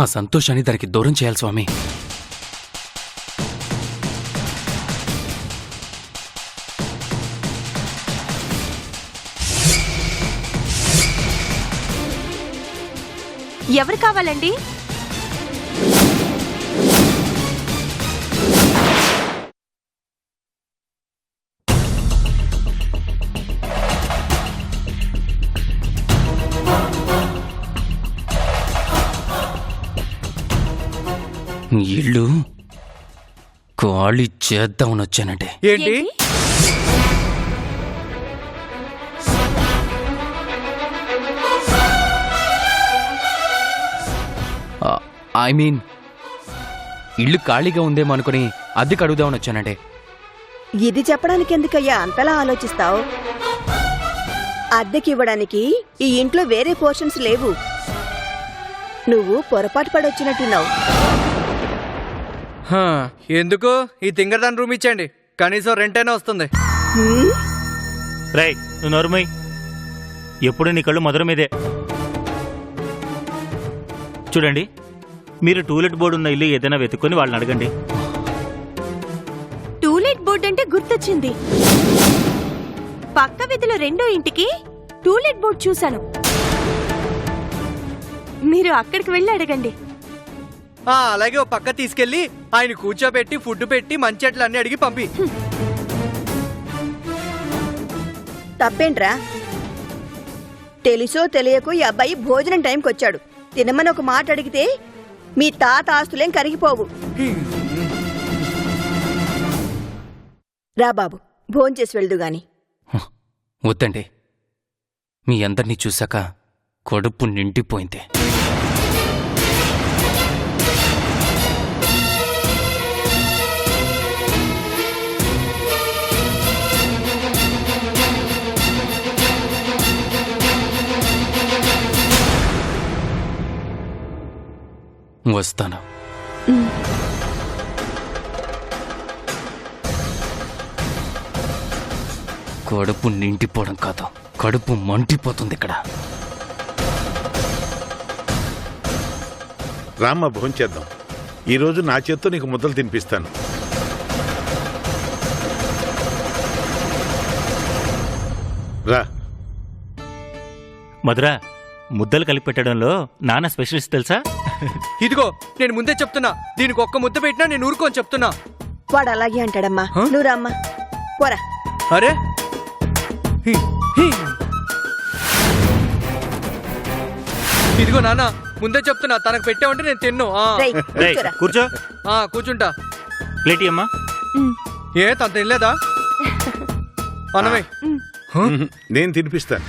ఆ సంతోషాన్ని దానికి దూరం చేయాలి స్వామి. ఎవరు కావాలండి? ఇల్లు ఖాళీ చేద్దామని వచ్చానంటే. ఏంటి? ఐ మీన్ ఇల్లు ఖాళీగా ఉందేమో అనుకుని అద్దెకి అడుగుదామని వచ్చానంటే. ఇది చెప్పడానికి ఎందుకయ్యా అంతలా ఆలోచిస్తావు? అద్దెకివ్వడానికి ఈ ఇంట్లో వేరే పోర్షన్స్ లేవు. నువ్వు పొరపాటు పడొచ్చినట్టున్నావు. ఎందుకు ఈ తింగరదాని రూమ్ ఇచ్చేయండి, కనీసం రెంట్ అయినా వస్తుంది. రై నువ్వు నోరుమై, ఎప్పుడు నీ కళ్ళు మధుర మీదే. చూడండి, మీరు టూలెట్ బోర్డు ఉన్న ఇల్లు ఏదైనా వెతుక్కొని వాళ్ళని అడగండి. టూలెట్ బోర్డు అంటే గుర్తొచ్చింది. పక్క వీధిలో రెండో ఇంటికి టూలెట్ బోర్డు చూశాను. మీరు అక్కడికి వెళ్ళి అడగండి. అలాగే ఓ పక్క తీసుకెళ్లి ఆయన కూర్చోబెట్టి ఫుడ్ పెట్టి మంచి అట్లా అన్ని అడిగి పంపి. తప్పేంట్రా? తెలుసో తెలియకో ఈ అబ్బాయి భోజనం టైంకి వచ్చాడు. తినమని ఒక మాట అడిగితే మీ తాత ఆస్తులేం కరిగిపోవు. రా బాబు, భోంచేసి వెళ్దు గాని. వద్దండి, మీ అందరినీ చూశాక కడుపు నిండిపోయింది. వస్తాను. కడుపు నిండిపోవడం కాదు, కడుపు మంటిపోతుంది ఇక్కడ. రామ్మ, భోంచేద్దాం. ఈరోజు నా చేత్తో నీకు ముద్దలు తినిపిస్తాను. రా. మధురా, ముద్దలు కలిపి పెట్టడంలో నాన్న స్పెషలిస్ట్ తెలుసా? ఇదిగో నేను ముందే చెప్తున్నా, దీనికి ఒక్క ముద్ద పెట్టినా నేను ఊరుకోని చెప్తున్నా. వాడు అలాగే అంటాడమ్మా. నువ్వు రామ్మా, పోరా. అరే ఇదిగో నాన్న, ముందే చెప్తున్నా, తనకు పెట్టామంటే నేను తిన్ను. రేయ్, రేయ్, కూర్చోరా. కూర్చో. కూర్చుంటా. ప్లేట్ అమ్మా. ఏ తను తినలేదా? అన్నమే నేను తినిపిస్తాను.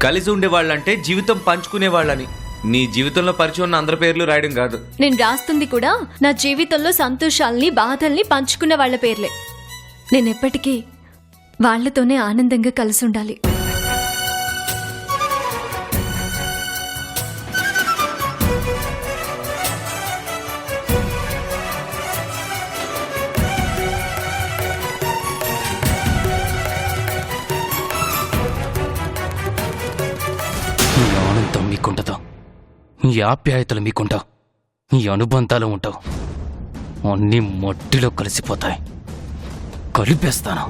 కలిసి ఉండేవాళ్ళంటే జీవితం పంచుకునేవాళ్ళని. నీ జీవితంలో పరిచయం ఉన్న అందరి పేర్లు రాయడం కాదు. నేను రాస్తుంది కూడా నా జీవితంలో సంతోషాల్ని బాధల్ని పంచుకున్న వాళ్ళ పేర్లే. నేనెప్పటికీ వాళ్లతోనే ఆనందంగా కలిసి ఉండాలి. మీకుంటదో, ఈ ఆప్యాయతలు మీకుంటావు, ఈ అనుబంధాలు ఉంటావు, అన్నీ మట్టిలో కలిసిపోతాయి. కలిపేస్తాను.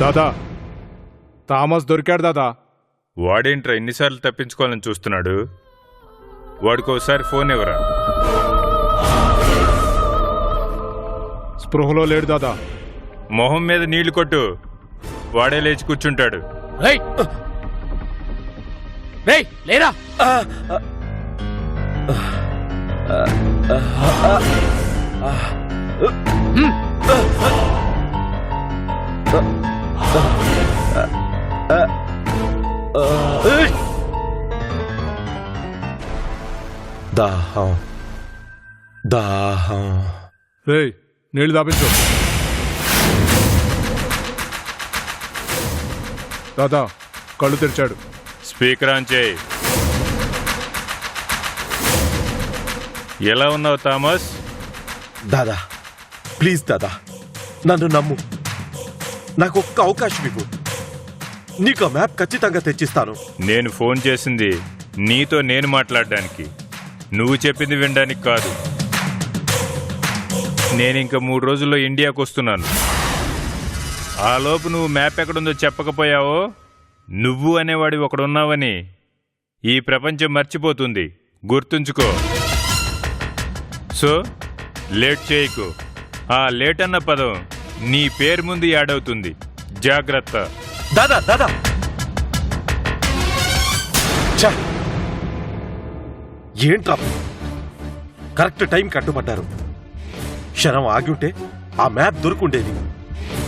దాదా థామస్ దొరికాడు దాదా. వాడేంట్రా ఎన్నిసార్లు తప్పించుకోవాలని చూస్తున్నాడు? వాడికి ఒకసారి ఫోన్ ఇవ్వరా. స్పృహలో లేడు దాదా. మొహం మీద నీళ్లు కొట్టు, వాడే లేచి కూర్చుంటాడు. లేరా దాహం దాహం. రేయ్ నీళ్లు దాపించు. దాదా కళ్ళు తెరిచాడు. స్పీకర్ ఆన్ చేయి. ఎలా ఉన్నావు థామస్? దాదా ప్లీజ్ దాదా, నన్ను నమ్ము. నాకు ఒక్క అవకాశం ఇవ్వు. నీకు ఆ మ్యాప్ ఖచ్చితంగా తెచ్చిస్తాను. నేను ఫోన్ చేసింది నీతో నేను మాట్లాడడానికి, నువ్వు చెప్పింది వినడానికి కాదు. నేను ఇంకా 3 రోజుల్లో ఇండియాకు వస్తున్నాను. ఆ లోపు నువ్వు మ్యాప్ ఎక్కడుందో చెప్పకపోయావో నువ్వు అనేవాడి ఒకడున్నావని ఈ ప్రపంచం మర్చిపోతుంది. గుర్తుంచుకో. సో లేట్ చేయకు. ఆ లేట్ అన్న పదం నీ పేరు ముందు యాడ్ అవుతుంది. జాగ్రత్త. దాదా దాదా ఛ! ఏంట్రా కరెక్ట్ టైం కట్టుబడ్డారు. క్షణం ఆగి ఆ మ్యాప్ దొరుకుండేది.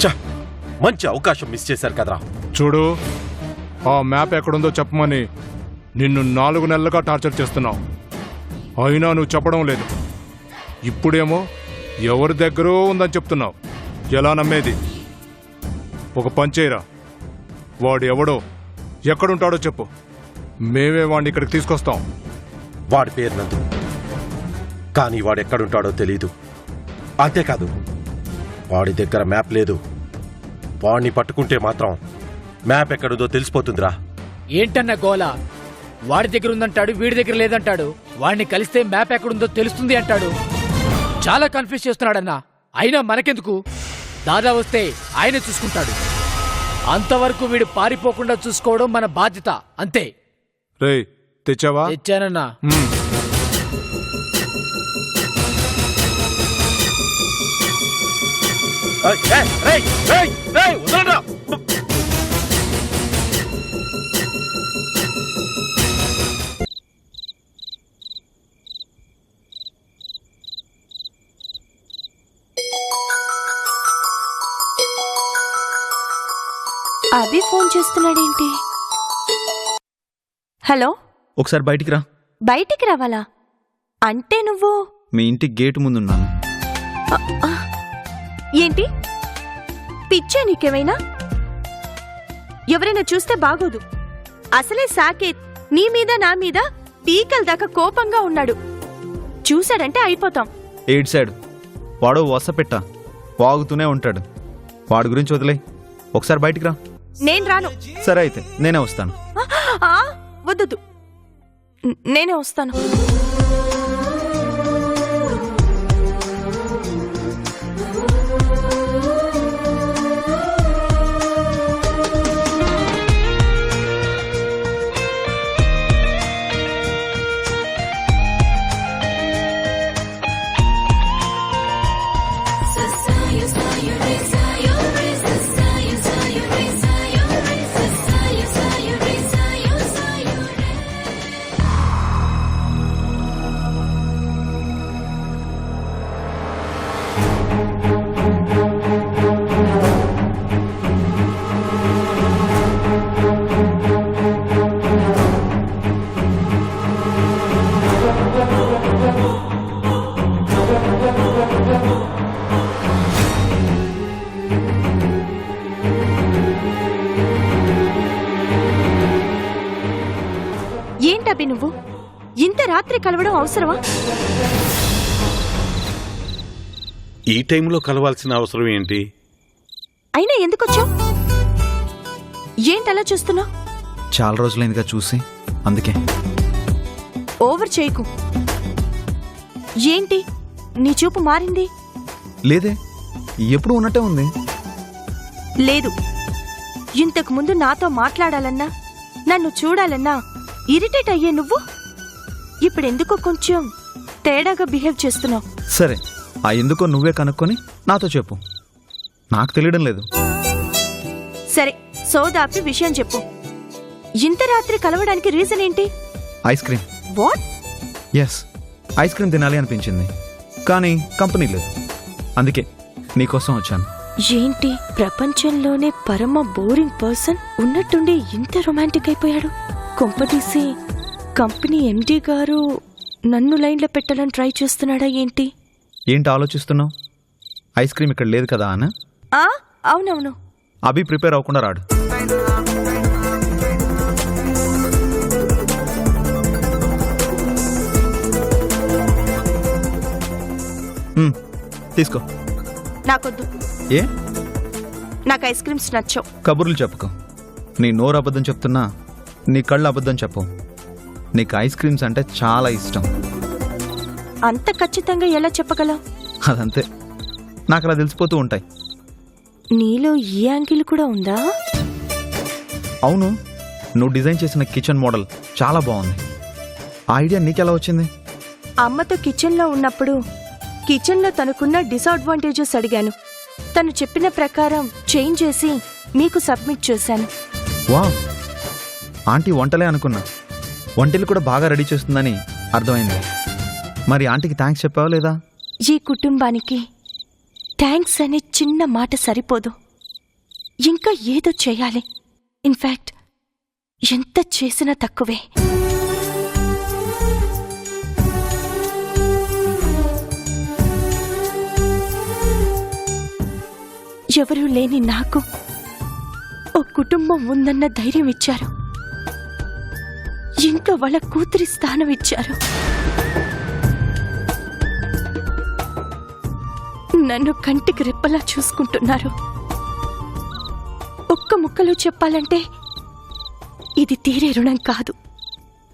ఛ! మంచి అవకాశం మిస్ చేశారు కదరా. చూడు, ఆ మ్యాప్ ఎక్కడుందో చెప్పమని నిన్ను 4 నెలలుగా టార్చర్ చేస్తున్నావు. అయినా నువ్వు చెప్పడం లేదు. ఇప్పుడేమో ఎవరి దగ్గర ఉందని చెప్తున్నావు. ఎలా నమ్మేది? ఒక పంచేరా, వాడు ఎవడో ఎక్కడుంటాడో చెప్పు. మేమే వాడిని ఇక్కడికి తీసుకొస్తాం. వాడి పేరు నందు, కానీ వాడెక్కడుంటాడో తెలీదు. అంతేకాదు వాడి దగ్గర మ్యాప్ లేదు. వాడిని పట్టుకుంటే మాత్రం మ్యాప్ ఎక్కడుందో తెలిసిపోతుందిరా. ఏంటన్నా గోలా? వాడి దగ్గర ఉందంటాడు, వీడి దగ్గర లేదంటాడు. వాడిని కలిస్తే మ్యాప్ ఎక్కడుందో తెలుస్తుంది అంటాడు. చాలా కన్ఫ్యూజ్ చేస్తున్నాడన్నా. అయినా మనకెందుకు? దాదా వస్తే ఆయన చూసుకుంటాడు. అంతవరకు వీడు పారిపోకుండా చూసుకోవడం మన బాధ్యత. అంతే. రేయ్ తెచ్చావా? తెచ్చానన్నా. అభి ఫోన్ చేస్తున్నాడేంటి? హలో, ఒకసారి బయటికి రా. బయటికి రావాలా? అంటే నువ్వు మీ ఇంటి గేటు ముందున్నాను. ఏంటి పిచ్చా నీకేమైనా? ఎవరైనా చూస్తే బాగోదు. అసలే సాకేత్ నీ మీద నా మీద పీకల దాకా కోపంగా ఉన్నాడు. చూశాడంటే అయిపోతాం. ఏడ్ సైడ్ వాడో వస పెట్ట వాగుతూనే ఉంటాడు. వాడి గురించి వదిలే. ఒకసారి బయటికి రా. నేను రాను. సరే అయితే నేనే వస్తాను. వద్దు, నేనే వస్తాను. ఏంటబ్బి నువ్వు ఇంత రాత్రి కలవడం అవసరమా? ఈ టైంలో కలవాల్సిన అవసరం ఏంటి? అయినా ఎందుకొచ్చావు? ఏంటలా చూస్తున్నావు? చాలా రోజులైందిగా చూసి, అందుకే. ఓవర్ చేయకు. ఏంటి నీ చూపు మారింది? లేదే, ఎప్పుడు ఉన్నట్టే ఉంది. లేదు, ఇంతకు ముందు నాతో మాట్లాడాలన్నా నన్ను చూడాలన్నా ఇరిటేట్ అయ్యే నువ్వు ఇప్పుడెందుకో కొంచెం తేడాగా బిహేవ్ చేస్తున్నావు. సరే, ఆ ఎందుకో నువ్వే కనుక్కొని నాతో చెప్పు. నాకు తెలియడం లేదు. సరే, సోదాపి విషయం చెప్పు. ఇంత రాత్రి కలవడానికి రీజన్ ఏంటి? Ice cream. What? Yes, ice cream తినాలి అనిపించింది, కానీ కంపెనీ లేదు. అందుకే నీకోసం వచ్చాను. ఏంటి, ప్రపంచంలోనే పరమ బోరింగ్ పర్సన్ ఉన్నట్టుండి ఇంత రొమాంటిక్ అయిపోయాడు? కొంపదీసి కంపెనీ ఎండీ గారు నన్ను లైన్లో పెట్టాలని ట్రై చేస్తున్నాడా ఏంటి? ఏంటి ఆలోచిస్తున్నావు? ఐస్ క్రీమ్ ఇక్కడ లేదు కదా అన్న? అవునవును. అభి ప్రిపేర్ అవ్వకుండా రాడు. తీసుకో. నాకొద్దు. ఏ? నాకు ఐస్ క్రీమ్స్ నచ్చవు. కబుర్లు చెప్పుకో. నీ నోరు అబద్ధం చెప్తున్నా, నీ కళ్ళు అబద్ధం చెప్పవు. నీకు ఐస్ క్రీమ్స్ అంటే చాలా ఇష్టం. అంత ఖచ్చితంగా ఎలా చెప్పగలవు? అదంతే, నాకు అలా తెలిసిపోతూ ఉంటాయి. నీలో ఈ యాంగిల్ కూడా ఉందా? అవును, నువ్వు డిజైన్ చేసిన కిచెన్ మోడల్ చాలా బాగుంది. ఆ ఐడియా నీకెలా వచ్చింది? అమ్మతో కిచెన్లో ఉన్నప్పుడు కిచెన్లో తనకున్న డిసడ్వాంటేజెస్ అడిగాను. తను చెప్పిన ప్రకారం చేంజ్ చేసి మీకు సబ్మిట్ చేశాను. వావ్, ఆంటీ వంటలే అనుకున్నా. వంటలు కూడా బాగా రెడీ చేస్తుందని అర్థమైంది. మరి ఆంటీకి థ్యాంక్స్ చెప్పావా లేదా? ఈ కుటుంబానికి థ్యాంక్స్ అనే చిన్న మాట సరిపోదు, ఇంకా ఏదో చేయాలి. ఇన్ఫాక్ట్ ఎంత చేసినా తక్కువే. ఎవరూ లేని నాకు ఓ కుటుంబం ఉందన్న ధైర్యం ఇచ్చారు. ఇంట్లో వాళ్ళ కూతురి స్థానం ఇచ్చారు. నన్ను కంటికి రెప్పలా చూసుకుంటున్నారు. ఒక్క ముక్కలో చెప్పాలంటే ఇది తీరే రుణం కాదు.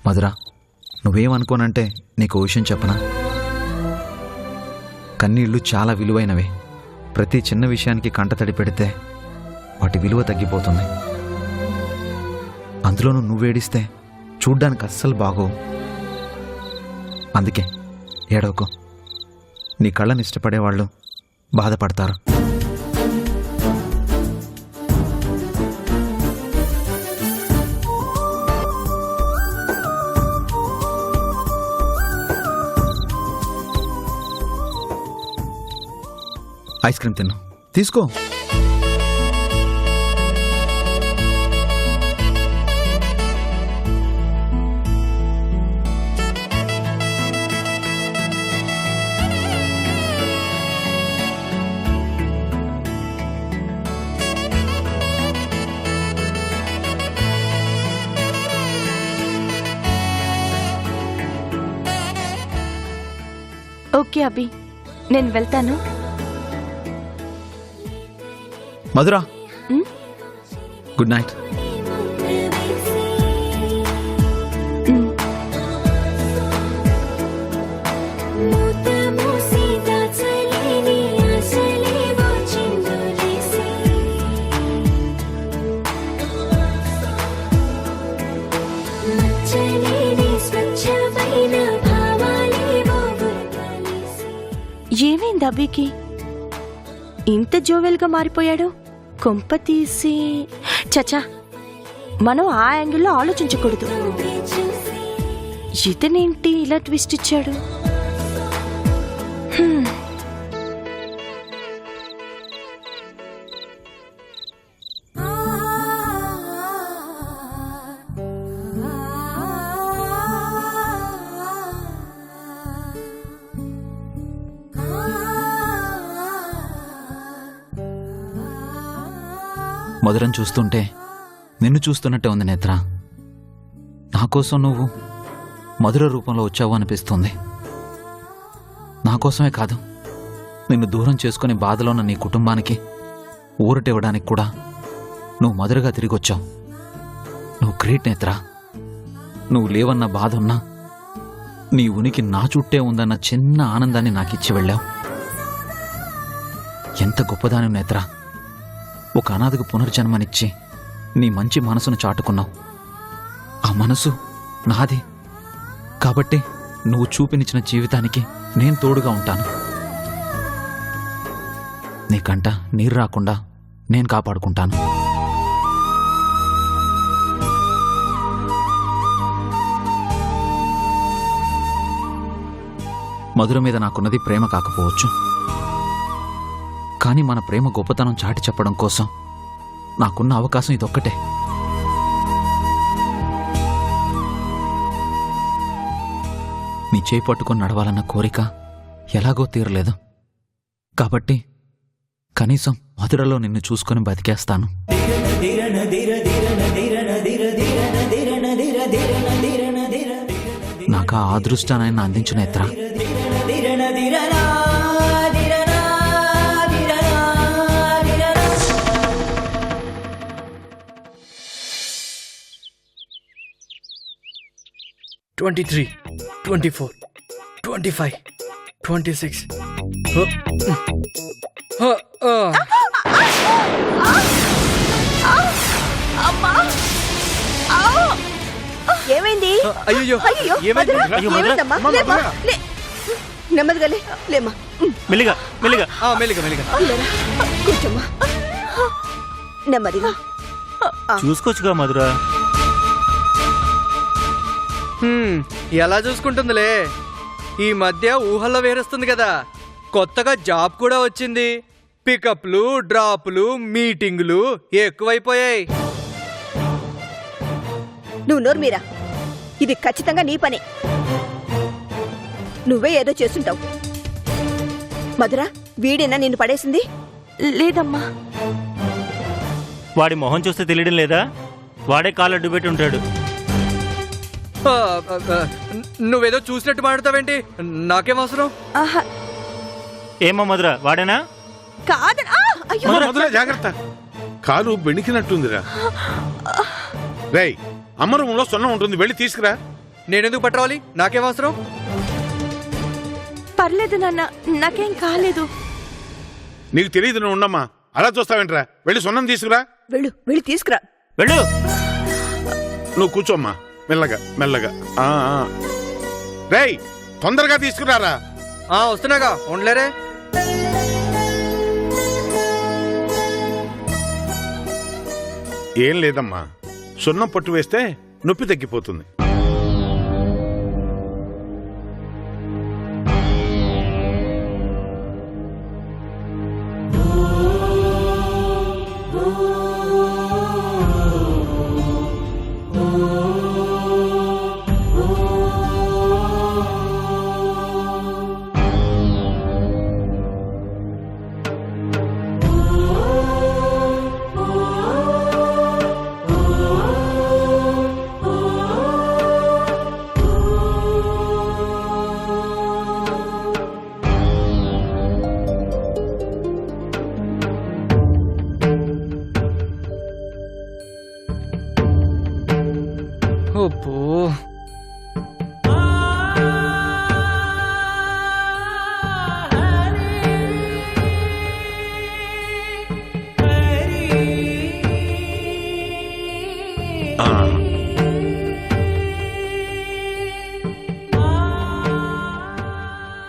మధురా, నువ్వేమనుకోనంటే నీకు విషయం చెప్పనా? కన్నీళ్లు చాలా విలువైనవే. ప్రతి చిన్న విషయానికి కంటతడి పెడితే వాటి విలువ తగ్గిపోతుంది. అందులోనూ నువ్వేడిస్తే చూడ్డానికి అస్సలు బాగోవు. అందుకే ఏడవకు. నీ కళ్ళని ఇష్టపడేవాళ్ళు బాధపడతారు. ఐస్ క్రీమ్ తిన్నా, తీసుకో. ఓకే అభి, నేను వెళ్తాను. Madhura, good night. ఏమైంది అభికి? ఇంత జోవెల్గా మారిపోయాడు. కొంప తీసి చచా, మనం ఆ యాంగిల్లో ఆలోచించకూడదు. ఇతనేంటి ఇలా ట్విస్ట్ ఇచ్చాడు? మధురం చూస్తుంటే నిన్ను చూస్తున్నట్టే ఉంది నేత్ర. నా కోసం నువ్వు మధుర రూపంలో వచ్చావు అనిపిస్తుంది. నా కోసమే కాదు, నిన్ను దూరం చేసుకుని బాధలో ఉన్న నీ కుటుంబానికి ఊరటివ్వడానికి కూడా నువ్వు మధురగా తిరిగి వచ్చావు. నువ్వు గ్రేట్ నేత్ర. నువ్వు లేవన్న బాధ ఉన్నా నీ ఉనికి నా చుట్టే ఉందన్న చిన్న ఆనందాన్ని నాకిచ్చి వెళ్ళావు. ఎంత గొప్పదాని నేత్ర. ఒక అనాథకు పునర్జన్మనిచ్చి నీ మంచి మనసును చాటుకున్నావు. ఆ మనసు నాది కాబట్టి నువ్వు చూపించిన జీవితానికి నేను తోడుగా ఉంటాను. నీకంట నీరు రాకుండా నేను కాపాడుకుంటాను. మధుర మీద నాకున్నది ప్రేమ కాకపోవచ్చు, కానీ మన ప్రేమ గొప్పతనం చాటి చెప్పడం కోసం నాకున్న అవకాశం ఇదొక్కటే. నీ చేయి పట్టుకొని నడవాలన్న కోరిక ఎలాగో తీరలేదు కాబట్టి కనీసం మధురలో నిన్ను చూసుకొని బతికేస్తాను. నాకు ఆ అదృష్టాన్ని అందించిన నేత్ర. ట్వంటీ 24, 25, 26. ఏమైంది? అయ్యో అయ్యో ఏమైంది? ఏమైందమ్మా? లేమ్మా, లే. నెమ్మదిగా లే, లేమ్మా. మెల్లిగా మెల్లిగా మెల్లిగా మెల్లిగా లేరా, కూర్చోమ్మా. నెమ్మదిగా. చూసుకోవచ్చుగా మధుర. ఎలా చూసుకుంటుందిలే, ఈ మధ్య ఊహల్లో వేరేస్తుంది కదా. కొత్తగా జాబ్ కూడా వచ్చింది. పికప్లు, డ్రాపులు, మీటింగులు ఎక్కువైపోయాయి. నువ్వు నోరు మీరా, ఇది ఖచ్చితంగా నీ పనే. నువ్వే ఏదో చేస్తుంటావు. మధుర, వీడేనా నిన్ను పడేసింది? లేదమ్మా. వాడి మొహం చూస్తే తెలియడం లేదా? వాడే కాళ్ళు అడ్డు పెట్టి ఉంటాడు. నువ్వేదో చూసినట్టు మాట్లాడతావేంటి? నాకేం అవసరం? ఏమో మధుర, వాడేనా? జాగ్రత్త, కాలు బెణికినట్టుందిరా. రేయ్, అమ్మ రూములో సొన్నం ఉంటుంది, వెళ్ళి తీసుకురా. నేనెందుకు పట్టరావాలి? నాకేం అవసరం? పర్లేదు నాన్న, నాకేం కాలేదు. నీకు తెలియదు, నువ్వు ఉండమ్మా. అలా చూస్తావేంట్రా? వెళ్ళి సొన్నం తీసుకురా. వెళ్ళి తీసుకురా. వెళ్ళు. నువ్వు కూర్చోమ్మా, మెల్లగా మెల్లగా. రేయ్, తొందరగా తీసుకురారా. వస్తున్నాగా, ఉండలేరే. ఏం లేదమ్మా, సున్నం పట్టు వేస్తే నొప్పి తగ్గిపోతుంది.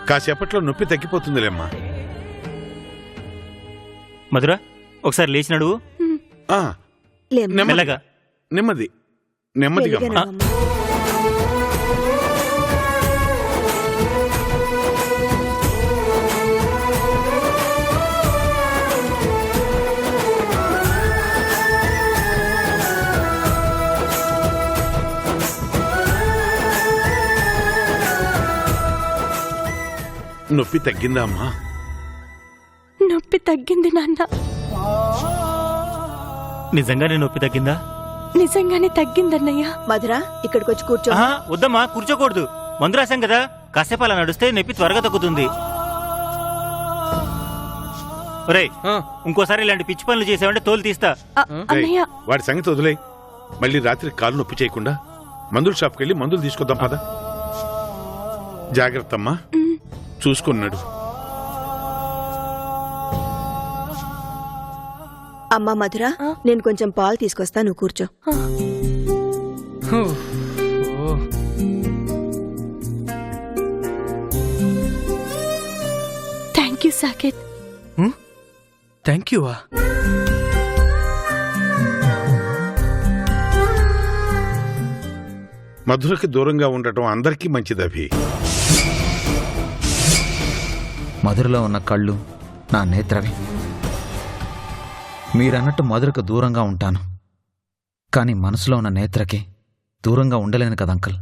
కాసేపట్లో నొప్పి తగ్గిపోతుందిలేమ్మా. మధుర, ఒకసారి లేచి నడువు. మెల్లగా, నెమ్మది నెమ్మదిగా. నొప్పి తగ్గిందా అమ్మా? నొప్పి తగ్గింది నాన్న. నిజంగానే నొప్పి తగ్గిందా? నిజంగానే తగ్గిందన్నయ్య. మధుర, ఇక్కడికి వచ్చి కూర్చో. వద్దమ్మా, కూర్చోకూడదు. మందు రాశాం కదా, కాసేపు అలా నడుస్తే నొప్పి త్వరగా తగ్గుతుంది. ఒరేయ్, ఇంకోసారి ఇలాంటి పిచ్చి పనులు చేసావంటే తోలు తీస్తా. వాడి సంగతి వదిలే. మళ్ళీ రాత్రి కాలు నొప్పి చేయకుండా మందుల షాప్కి వెళ్ళి మందులు తీసుకొద్దాం పద. జాగ్రత్త అమ్మా, చూసుకున్నాడు. అమ్మా మధుర, నేను కొంచెం పాలు తీసుకొస్తా, నువ్వు కూర్చో. Thank you Saketh. Thank you. మధురకి దూరంగా ఉండటం అందరికీ మంచిది అభి. మధురలో ఉన్న కళ్ళు నా నేత్రవి. మీరన్నట్టు మధురకు దూరంగా ఉంటాను, కానీ మనసులో ఉన్న నేత్రకి దూరంగా ఉండలేను కదా అంకుల్.